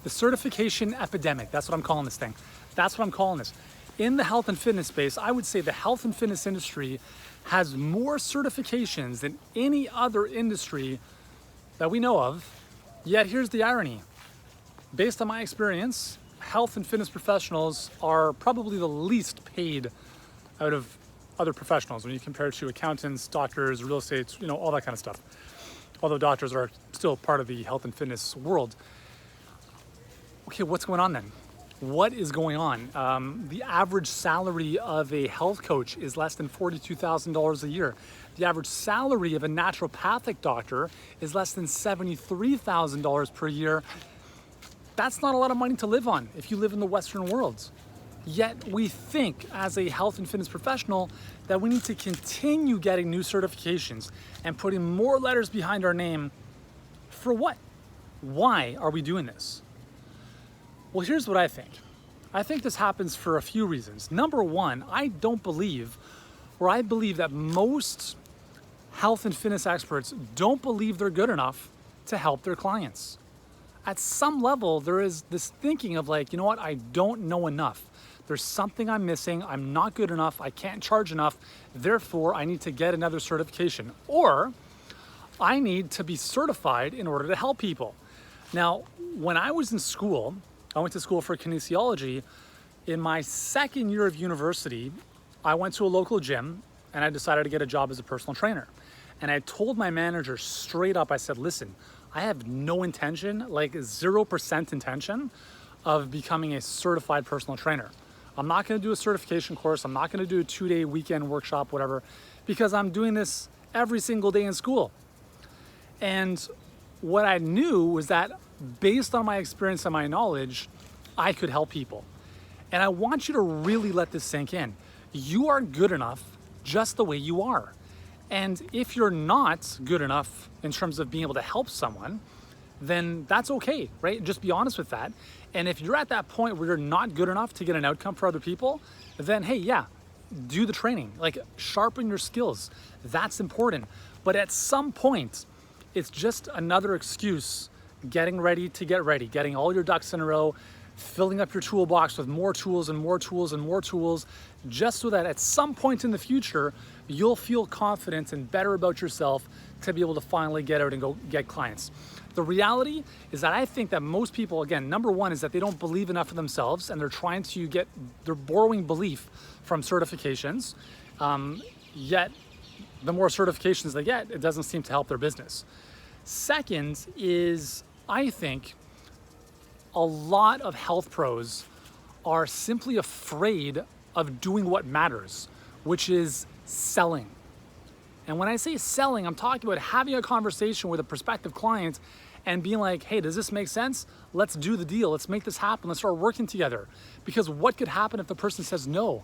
The certification epidemic, that's what I'm calling this thing. That's what I'm calling this. In the health and fitness space, I would say the health and fitness industry has more certifications than any other industry that we know of. Yet here's the irony. Based on my experience, health and fitness professionals are probably the least paid out of other professionals when you compare to accountants, doctors, real estate, all that kind of stuff. Although doctors are still part of the health and fitness world. Okay, what's going on then? What is going on? The average salary of a health coach is less than $42,000 a year. The average salary of a naturopathic doctor is less than $73,000 per year. That's not a lot of money to live on if you live in the Western world. Yet we think as a health and fitness professional that we need to continue getting new certifications and putting more letters behind our name. For what? Why are we doing this? Well, here's what I think. I think this happens for a few reasons. Number one, I believe that most health and fitness experts don't believe they're good enough to help their clients. At some level, there is this thinking of like, I don't know enough. There's something I'm missing. I'm not good enough. I can't charge enough. Therefore, I need to get another certification. Or I need to be certified in order to help people. Now, when I was in school, I went to school for kinesiology. In my second year of university, I went to a local gym and I decided to get a job as a personal trainer. And I told my manager straight up, I said, listen, I have no intention, like 0% intention of becoming a certified personal trainer. I'm not gonna do a certification course. I'm not gonna do a 2-day weekend workshop, whatever, because I'm doing this every single day in school. And what I knew was that based on my experience and my knowledge, I could help people. And I want you to really let this sink in. You are good enough just the way you are. And if you're not good enough in terms of being able to help someone, then that's okay, right? Just be honest with that. And if you're at that point where you're not good enough to get an outcome for other people, then hey, yeah, do the training, like sharpen your skills. That's important. But at some point, it's just another excuse getting ready to get ready, getting all your ducks in a row, filling up your toolbox with more tools and more tools and more tools, just so that at some point in the future, you'll feel confident and better about yourself to be able to finally get out and go get clients. The reality is that I think that most people, again, number one is that they don't believe enough of themselves and they're borrowing belief from certifications, yet the more certifications they get, it doesn't seem to help their business. Second is, I think, a lot of health pros are simply afraid of doing what matters, which is selling. And when I say selling, I'm talking about having a conversation with a prospective client and being like, hey, does this make sense? Let's do the deal. Let's make this happen. Let's start working together. Because what could happen if the person says no?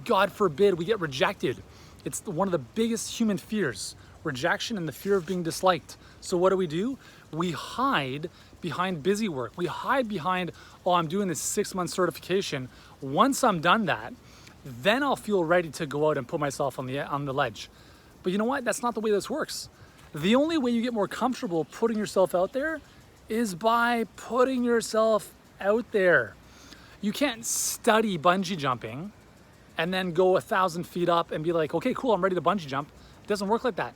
God forbid we get rejected. It's one of the biggest human fears, rejection and the fear of being disliked. So what do? We hide behind busy work. We hide behind, I'm doing this 6-month certification. Once I'm done that, then I'll feel ready to go out and put myself on the ledge. But you know what? That's not the way this works. The only way you get more comfortable putting yourself out there is by putting yourself out there. You can't study bungee jumping and then go 1,000 feet up and be like, okay, cool, I'm ready to bungee jump. It doesn't work like that.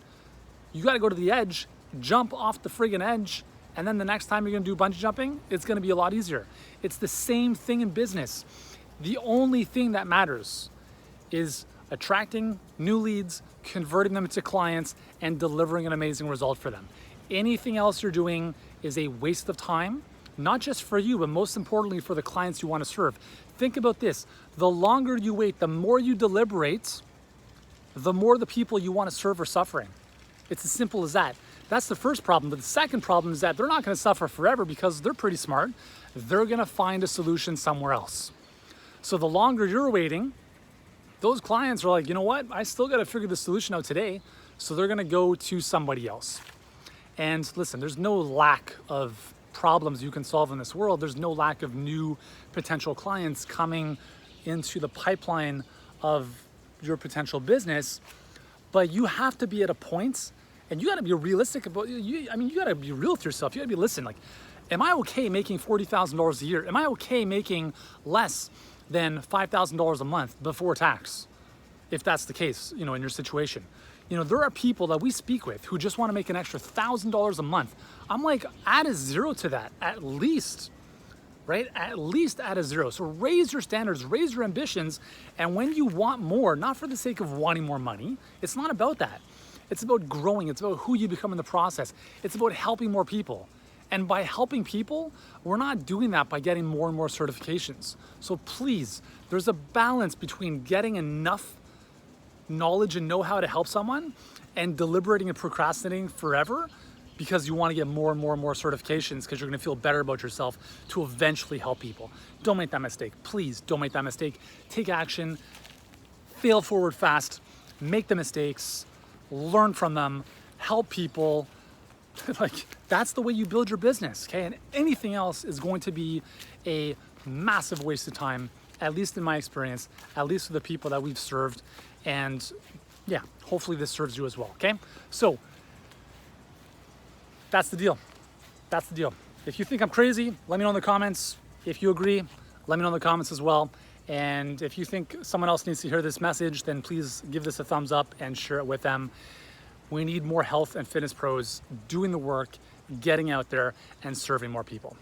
You gotta go to the edge, jump off the friggin' edge, and then the next time you're gonna do bungee jumping, it's gonna be a lot easier. It's the same thing in business. The only thing that matters is attracting new leads, converting them into clients, and delivering an amazing result for them. Anything else you're doing is a waste of time, not just for you, but most importantly for the clients you want to serve. Think about this. The longer you wait, the more you deliberate, the more the people you want to serve are suffering. It's as simple as that. That's the first problem. But the second problem is that they're not going to suffer forever because they're pretty smart. They're going to find a solution somewhere else. So the longer you're waiting, those clients are like, you know what? I still got to figure the solution out today. So they're going to go to somebody else. And listen, there's no lack of problems you can solve in this world. There's no lack of new potential clients coming into the pipeline of your potential business. But you have to be at a point, and you got to be realistic about, you got to be real with yourself. You got to be, listen, like, Am I okay making $40,000 a year? Am I okay making less than $5,000 a month before tax? If that's the case, in your situation. There are people that we speak with who just want to make an extra $1,000 a month. I'm like, add a zero to that, at least, right? At least add a zero. So raise your standards, raise your ambitions. And when you want more, not for the sake of wanting more money, it's not about that. It's about growing. It's about who you become in the process. It's about helping more people. And by helping people, we're not doing that by getting more and more certifications. So please, there's a balance between getting enough knowledge and know-how to help someone and deliberating and procrastinating forever because you want to get more and more and more certifications because you're going to feel better about yourself to eventually help people. Don't make that mistake. Please don't make that mistake. Take action, fail forward fast, make the mistakes, learn from them, help people. Like, that's the way you build your business, okay? And anything else is going to be a massive waste of time, at least in my experience, at least with the people that we've served. And yeah, hopefully this serves you as well, okay? So that's the deal. That's the deal. If you think I'm crazy, let me know in the comments. If you agree, let me know in the comments as well. And if you think someone else needs to hear this message, then please give this a thumbs up and share it with them. We need more health and fitness pros doing the work, getting out there and serving more people.